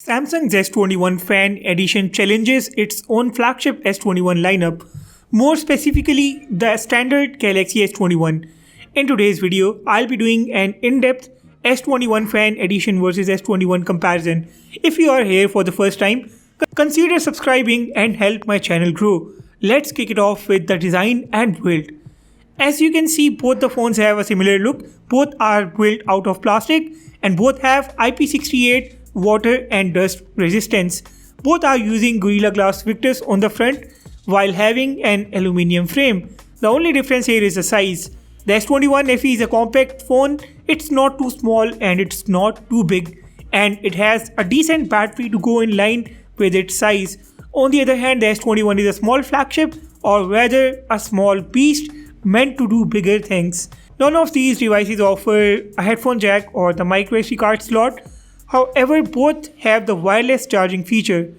Samsung's S21 Fan Edition challenges its own flagship S21 lineup, more specifically the standard Galaxy S21. In today's video, I'll be doing an in-depth S21 Fan Edition versus S21 comparison. If you are here for the first time, consider subscribing and help my channel grow. Let's kick it off with the design and build. As you can see, both the phones have a similar look. Both are built out of plastic and both have IP68 water and dust resistance. Both are using Gorilla Glass Victus on the front while having an aluminium frame. The only difference here is the size. The S21 FE is a compact phone. It's not too small and it's not too big, and it has a decent battery to go in line with its size. On the other hand, the S21 is a small flagship, or rather a small beast meant to do bigger things. None of these devices offer a headphone jack or the micro SD card slot. However, both have the wireless charging feature.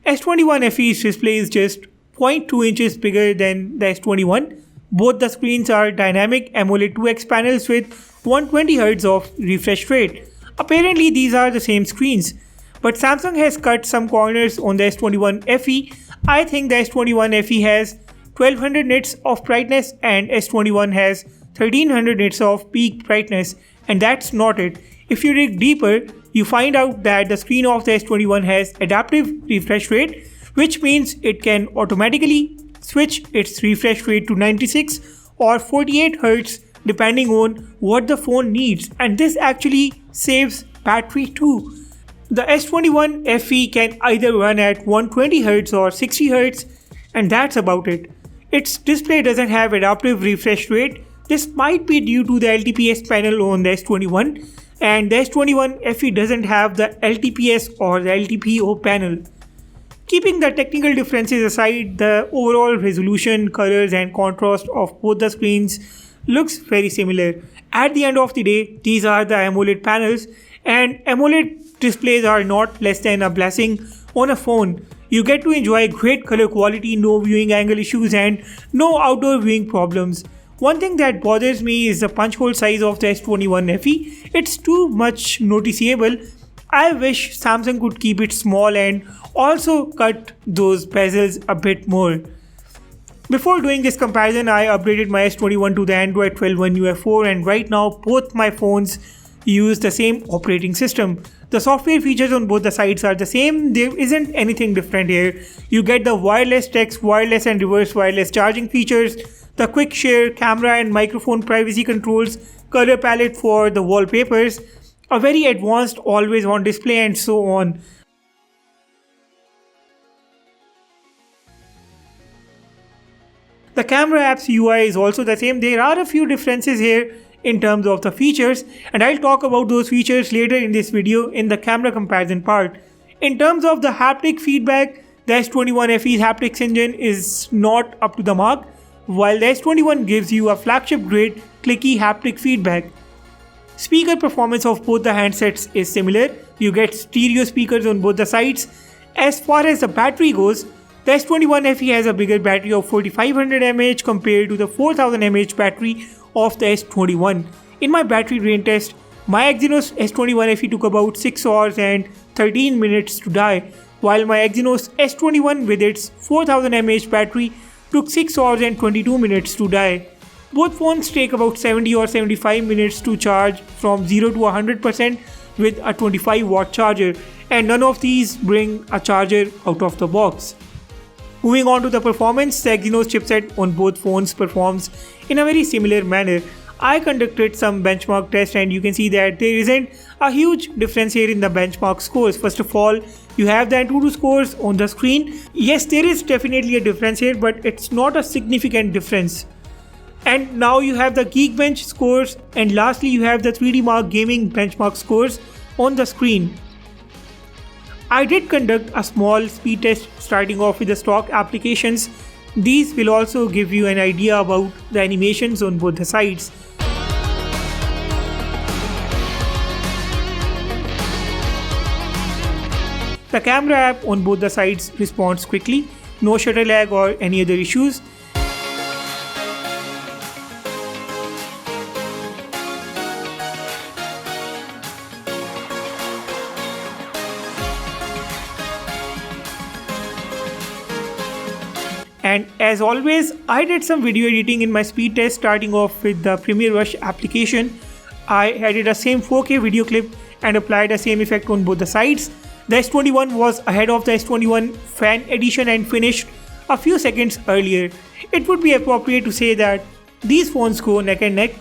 S21 FE's display is just 0.2 inches bigger than the S21. Both the screens are dynamic AMOLED 2X panels with 120Hz of refresh rate. Apparently these are the same screens, but Samsung has cut some corners on the S21 FE. I think the S21 FE has 1200 nits of brightness and S21 has 1300 nits of peak brightness, and that's not it. If you dig deeper, you find out that the screen of the S21 has adaptive refresh rate, which means it can automatically switch its refresh rate to 96 or 48 Hz depending on what the phone needs, and this actually saves battery too. The S21 FE can either run at 120 Hz or 60 Hz, and that's about it. Its display doesn't have adaptive refresh rate. This might be due to the LTPS panel on the S21, and the S21 FE doesn't have the LTPS or the LTPO panel. Keeping the technical differences aside, the overall resolution, colors and contrast of both the screens looks very similar. At the end of the day, these are the AMOLED panels, and AMOLED displays are not less than a blessing on a phone. You get to enjoy great color quality, no viewing angle issues and no outdoor viewing problems. One thing that bothers me is the punch hole size of the S21 FE. It's too much noticeable. I wish Samsung could keep it small and also cut those bezels a bit more. Before doing this comparison, I upgraded my S21 to the Android 12 One UF4, and right now both my phones use the same operating system. The software features on both the sides are the same. There isn't anything different here. You get the wireless text, wireless and reverse wireless charging features, the quick share, camera and microphone privacy controls, color palette for the wallpapers, a very advanced always on display, and so on. The camera app's UI is also the same. There are a few differences here in terms of the features, and I'll talk about those features later in this video in the camera comparison part. In terms of the haptic feedback, the S21 FE's haptics engine is not up to the mark, while the S21 gives you a flagship grade clicky haptic feedback. Speaker performance of both the handsets is similar. You get stereo speakers on both the sides. As far as the battery goes, the S21 FE has a bigger battery of 4500 mAh compared to the 4000 mAh battery of the S21. In my battery drain test, my Exynos S21 FE took about 6 hours and 13 minutes to die, while my Exynos S21 with its 4000 mAh battery took 6 hours and 22 minutes to die. Both phones take about 70 or 75 minutes to charge from 0 to 100% with a 25 watt charger, and none of these bring a charger out of the box. Moving on to the performance, the Exynos chipset on both phones performs in a very similar manner. I conducted some benchmark tests and you can see that there isn't a huge difference here in the benchmark scores. First of all, you have the Antutu scores on the screen. Yes, there is definitely a difference here, but it's not a significant difference. And now you have the Geekbench scores, and lastly you have the 3D Mark Gaming benchmark scores on the screen. I did conduct a small speed test starting off with the stock applications. These will also give you an idea about the animations on both the sides. The camera app on both the sides responds quickly, no shutter lag or any other issues. And as always, I did some video editing in my speed test, starting off with the Premiere Rush application. I added a same 4K video clip and applied the same effect on both the sides. The S21 was ahead of the S21 Fan Edition and finished a few seconds earlier. It would be appropriate to say that these phones go neck and neck.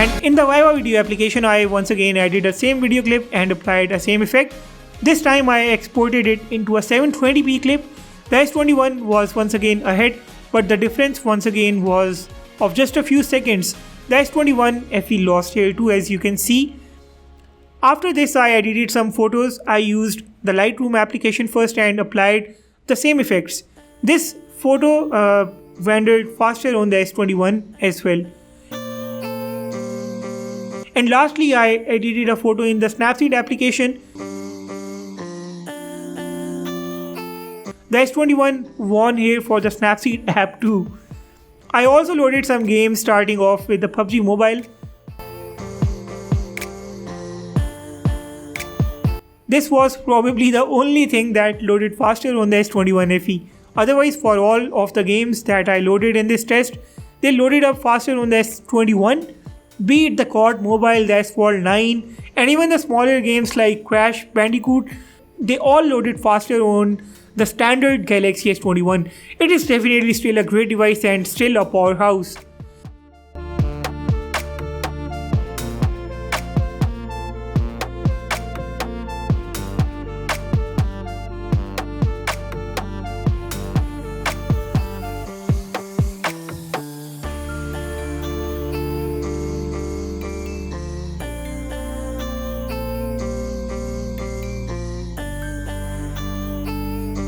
And in the Viva video application, I once again added the same video clip and applied the same effect. This time I exported it into a 720p clip. The S21 was once again ahead, but the difference once again was of just a few seconds. The S21 FE lost here too, as you can see. After this, I edited some photos. I used the Lightroom application first and applied the same effects. This photo rendered faster on the S21 as well. And lastly, I edited a photo in the Snapseed application. The S21 won here for the Snapseed app too. I also loaded some games, starting off with the PUBG Mobile. This was probably the only thing that loaded faster on the S21 FE. Otherwise, for all of the games that I loaded in this test, they loaded up faster on the S21. Be it the COD Mobile, the Asphalt 9, and even the smaller games like Crash Bandicoot, they all loaded faster on the standard Galaxy S21. It is definitely still a great device and still a powerhouse.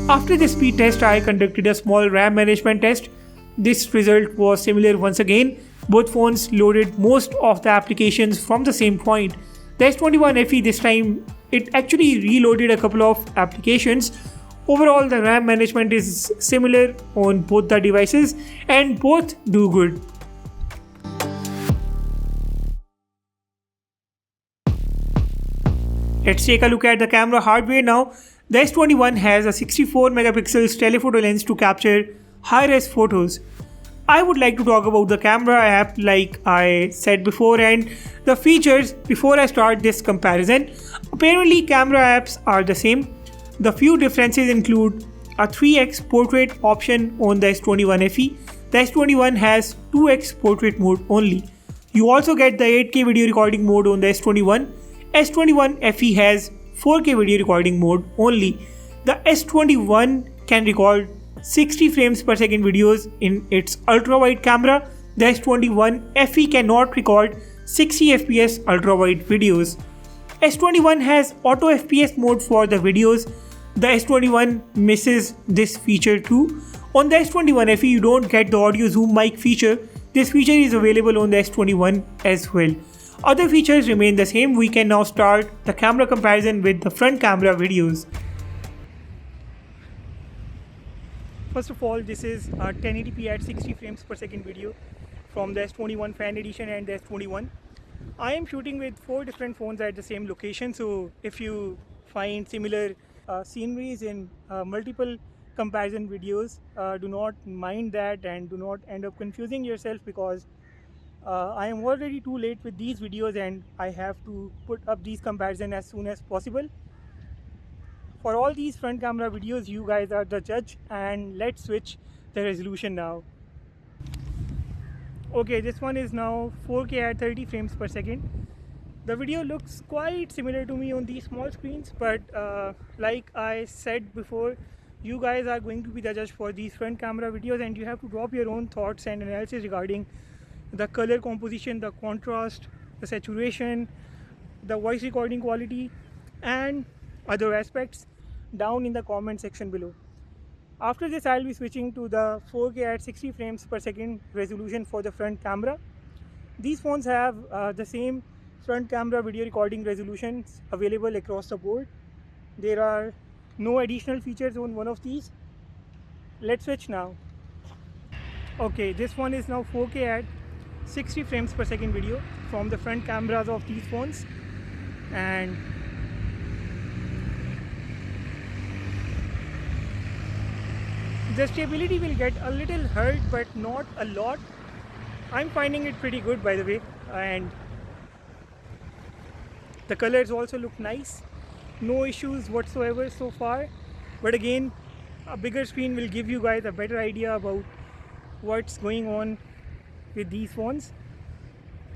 After the speed test, I conducted a small RAM management test. This result was similar once again. Both phones loaded most of the applications from the same point. The S21 FE this time, it actually reloaded a couple of applications. Overall, the RAM management is similar on both the devices and both do good. Let's take a look at the camera hardware now. The S21 has a 64 megapixels telephoto lens to capture high-res photos. I would like to talk about the camera app like I said before and the features before I start this comparison. Apparently, camera apps are the same. The few differences include a 3x portrait option on the S21 FE. The S21 has 2x portrait mode only. You also get the 8K video recording mode on the S21. S21 FE has 4K video recording mode only. The S21 can record 60 frames per second videos in its ultra-wide camera. The S21 FE cannot record 60 fps ultra-wide videos. S21 has auto FPS mode for the videos. The S21 misses this feature too. On the S21 FE, you don't get the audio zoom mic feature. This feature is available on the S21 as well. Other features remain the same. We can now start the camera comparison with the front camera videos. First of all, this is a 1080p at 60 frames per second video from the S21 Fan Edition and the S21. I am shooting with 4 different phones at the same location, so if you find similar sceneries in multiple comparison videos, do not mind that and do not end up confusing yourself, because I am already too late with these videos and I have to put up these comparisons as soon as possible. For all these front camera videos, you guys are the judge, and let's switch the resolution now. Okay, this one is now 4K at 30 frames per second. The video looks quite similar to me on these small screens, but like I said before, you guys are going to be the judge for these front camera videos, and you have to drop your own thoughts and analysis regarding the color composition, the contrast, the saturation, the voice recording quality, and other aspects down in the comment section below. After this, I'll be switching to the 4K at 60 frames per second resolution for the front camera. These phones have the same front camera video recording resolutions available across the board. There are no additional features on one of these. Let's switch now. Okay, this one is now 4K at 60 frames per second video from the front cameras of these phones. and the stability will get a little hurt, but not a lot. I'm finding it pretty good, by the way, and the colors also look nice. No issues whatsoever so far, but again, a bigger screen will give you guys a better idea about what's going on with these phones.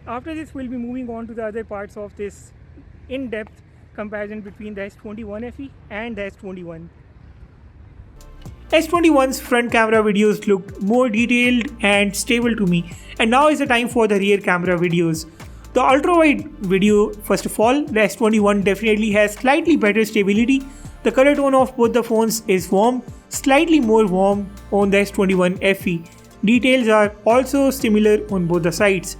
After this, we'll be moving on to the other parts of this in-depth comparison between the S21 FE and the S21. S21's front camera videos looked more detailed and stable to me, and now is the time for the rear camera videos. The ultra-wide video, first of all, the S21 definitely has slightly better stability. The color tone of both the phones is warm, slightly more warm on the S21 FE. Details are also similar on both the sides.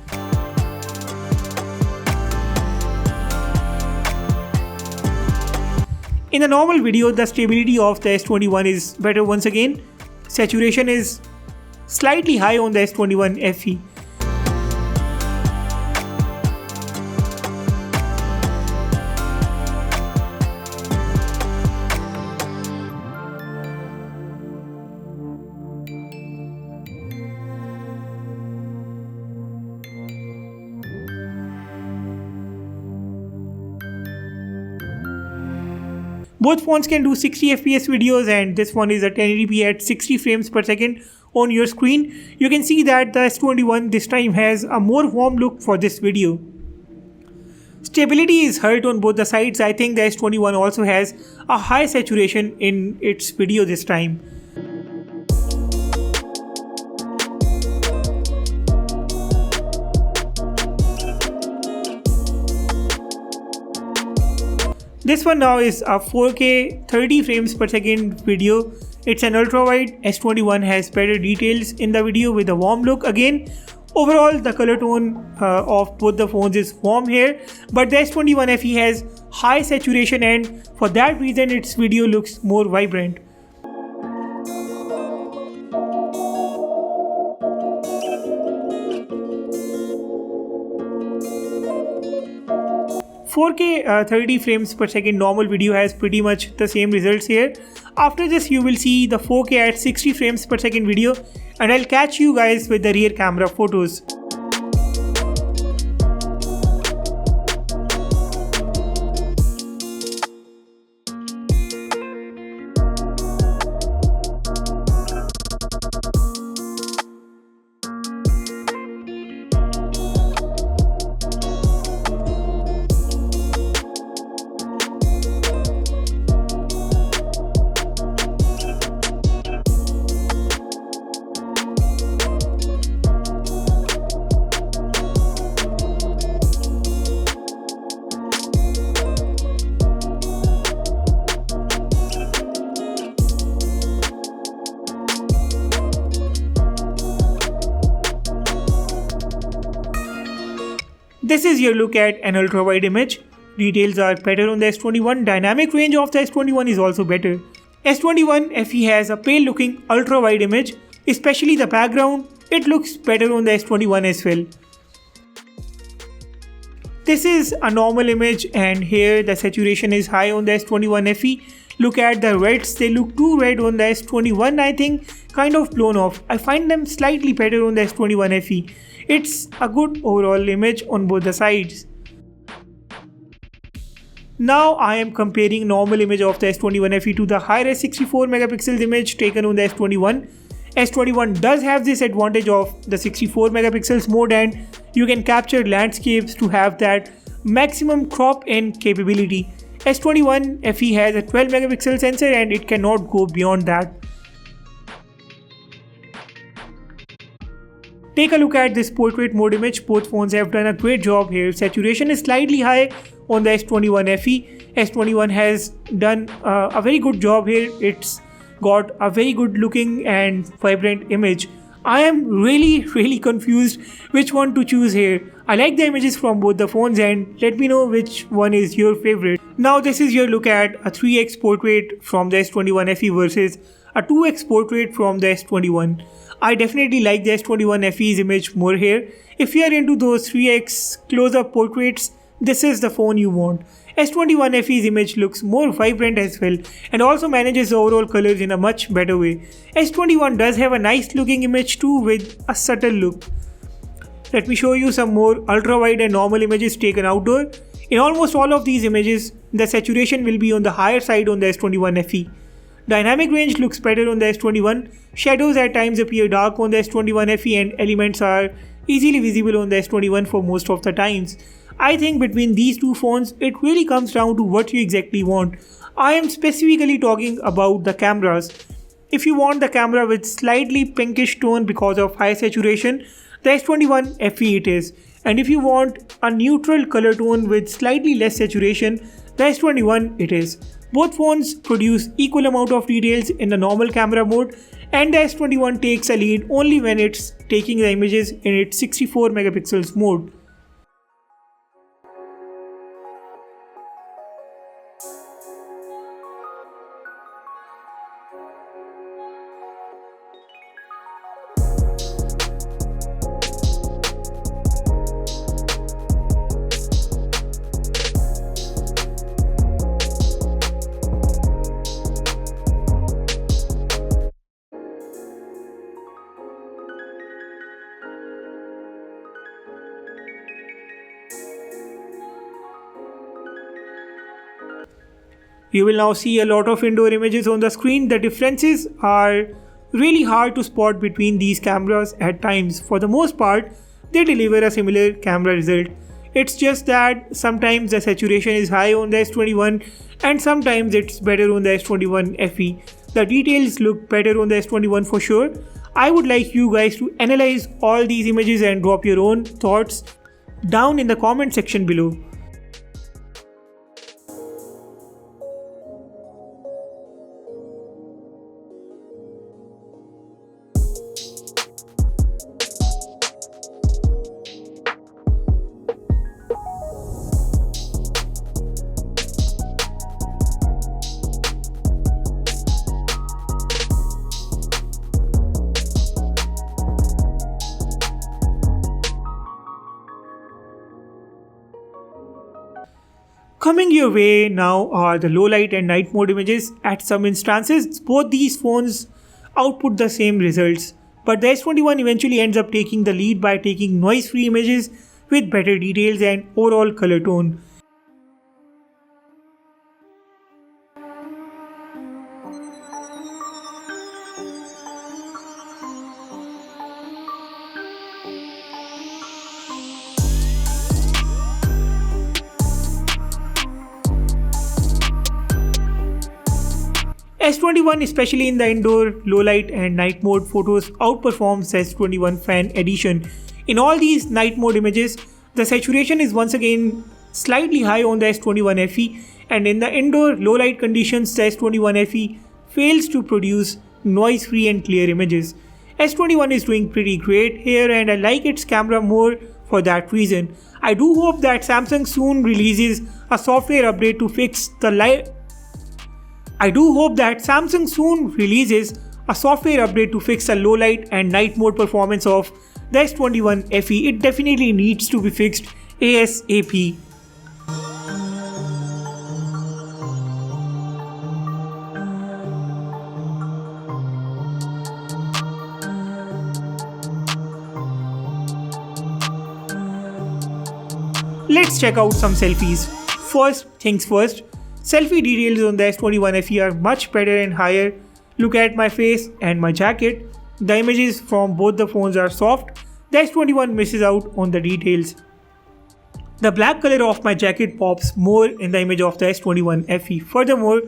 In the normal video, the stability of the S21 is better once again. Saturation is slightly high on the S21 FE. Both phones can do 60 FPS videos, and this one is a 1080p at 60 frames per second on your screen. You can see that the S21 this time has a more warm look for this video. Stability is hurt on both the sides. I think the S21 also has a high saturation in its video this time. This one now is a 4K 30 frames per second video. It's an ultra wide. S21 has better details in the video with a warm look. Again, overall the color tone of both the phones is warm here, but the S21 FE has high saturation, and for that reason its video looks more vibrant. 4K 30 frames per second normal video has pretty much the same results here. After this, you will see the 4K at 60 frames per second video, and I'll catch you guys with the rear camera photos. This is your look at an ultra wide image. Details are better on the S21. Dynamic range of the S21 is also better. S21 FE has a pale looking ultra wide image, especially the background. It looks better on the S21 as well. This is a normal image, and here the saturation is high on the S21 FE. Look at the reds, they look too red on the S21, I think kind of blown off. I find them slightly better on the S21 FE. It's a good overall image on both the sides. Now I am comparing normal image of the S21 FE to the high-res 64 megapixels image taken on the S21. S21 does have this advantage of the 64 megapixels mode, and you can capture landscapes to have that maximum crop in capability. S21 FE has a 12 megapixel sensor and it cannot go beyond that. Take a look at this portrait mode image. Both phones have done a great job here. Saturation is slightly high on the S21 FE. S21 has done a very good job here. It's got a very good looking and vibrant image. I am really confused which one to choose here. I like the images from both the phones, and let me know which one is your favorite. Now this is your look at a 3x portrait from the S21 FE versus a 2x portrait from the S21. I definitely like the S21 FE's image more here. If you are into those 3x close-up portraits, this is the phone you want. S21 FE's image looks more vibrant as well and also manages the overall colors in a much better way. S21 does have a nice looking image too with a subtle look. Let me show you some more ultra wide and normal images taken outdoor. In almost all of these images, the saturation will be on the higher side on the S21 FE. Dynamic range looks better on the S21, shadows at times appear dark on the S21 FE and elements are easily visible on the S21 for most of the times. I think between these two phones, it really comes down to what you exactly want. I am specifically talking about the cameras. If you want the camera with slightly pinkish tone because of high saturation, the S21 FE it is. And if you want a neutral color tone with slightly less saturation, the S21 it is. Both phones produce equal amount of details in the normal camera mode, and the S21 takes a lead only when it's taking the images in its 64 megapixels mode. You will now see a lot of indoor images on the screen. The differences are really hard to spot between these cameras at times. For the most part, they deliver a similar camera result. It's just that sometimes the saturation is high on the S21 and sometimes it's better on the S21 FE. The details look better on the S21 for sure. I would like you guys to analyze all these images and drop your own thoughts down in the comment section below. Coming your way now are the low light and night mode images. At some instances, both these phones output the same results, but the S21 eventually ends up taking the lead by taking noise-free images with better details and overall color tone. S21, especially in the indoor, low light and night mode photos, outperforms the S21 Fan Edition. In all these night mode images, the saturation is once again slightly high on the S21 FE, and in the indoor low light conditions, the S21 FE fails to produce noise-free and clear images. S21 is doing pretty great here and I like its camera more for that reason. I do hope that Samsung soon releases a software update to fix the low light and night mode performance of the S21 FE. It definitely needs to be fixed ASAP. Let's check out some selfies. First things first, selfie details on the S21 FE are much better and higher. Look at my face and my jacket. The images from both the phones are soft. The S21 misses out on the details. The black color of my jacket pops more in the image of the S21 FE. Furthermore,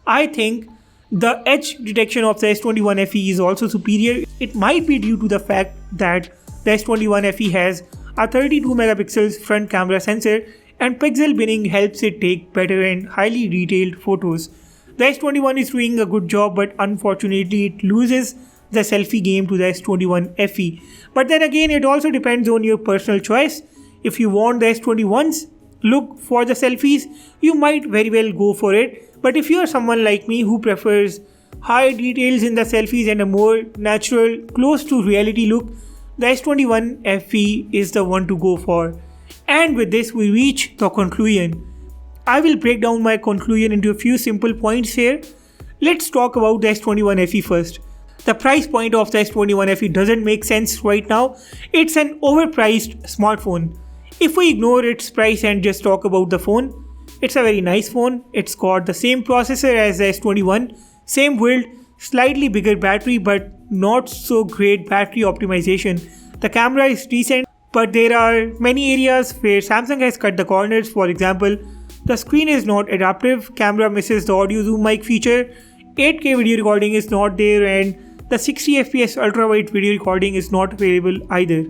I think the edge detection of the S21 FE is also superior. It might be due to the fact that the S21 FE has a 32 megapixels front camera sensor and pixel binning helps it take better and highly detailed photos. The S21 is doing a good job, but unfortunately it loses the selfie game to the S21 FE. But then again, it also depends on your personal choice. If you want the S21's look for the selfies, you might very well go for it. But if you are someone like me who prefers high details in the selfies and a more natural, close to reality look, the S21 FE is the one to go for. And with this we reach the conclusion. I will break down my conclusion into a few simple points here. Let's talk about the S21 FE first. The price point of the S21 FE doesn't make sense right now. It's an overpriced smartphone. If we ignore its price and just talk about the phone, it's a very nice phone. It's got the same processor as the S21, same build, slightly bigger battery but not so great battery optimization. The camera is decent, but there are many areas where Samsung has cut the corners. For example, the screen is not adaptive, camera misses the audio zoom mic feature, 8K video recording is not there, and the 60 FPS ultra-wide video recording is not available either.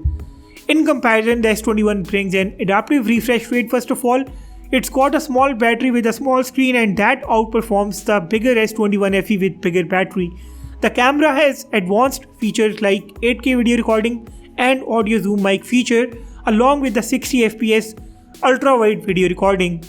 In comparison, the S21 brings an adaptive refresh rate. First of all, it's got a small battery with a small screen, and that outperforms the bigger S21 FE with bigger battery. The camera has advanced features like 8K video recording and audio zoom mic feature along with the 60 FPS ultra-wide video recording.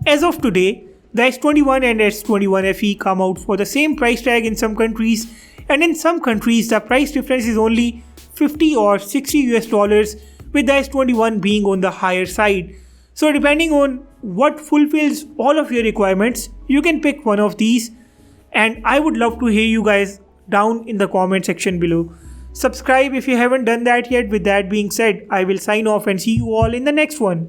As of today, the S21 and S21 FE come out for the same price tag in some countries, and in some countries the price difference is only $50 or $60 with the S21 being on the higher side. So depending on what fulfills all of your requirements, you can pick one of these, and I would love to hear you guys down in the comment section below. Subscribe if you haven't done that yet. With that being said, I will sign off and see you all in the next one.